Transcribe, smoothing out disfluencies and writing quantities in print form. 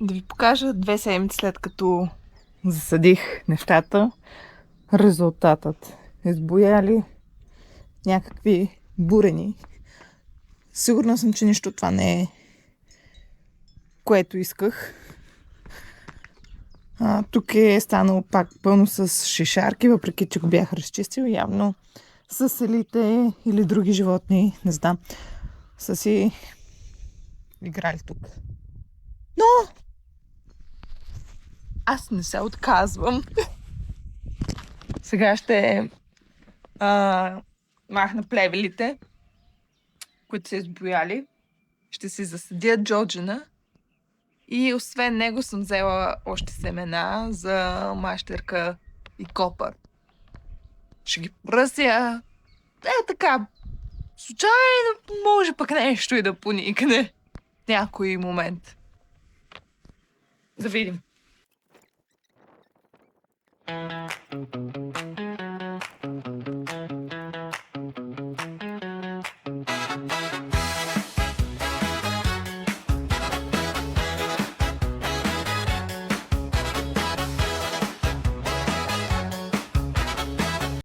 Да ви покажа 2 седмици след като засадих нещата. Резултатът. Избуяли някакви бурени. Сигурна съм, че нищо това не е което исках. Тук е станало пак пълно с шишарки, въпреки че го бях разчистил. Явно с селите или други животни, не знам, са си играли тук. Но аз не се отказвам. Сега ще махна плевелите, които са избояли. Ще си засадя джоджина. И освен него съм взела още семена за мащерка и копър. Ще ги пръся. Така. Случайно може пък нещо и да поникне. В някой момент. Да видим.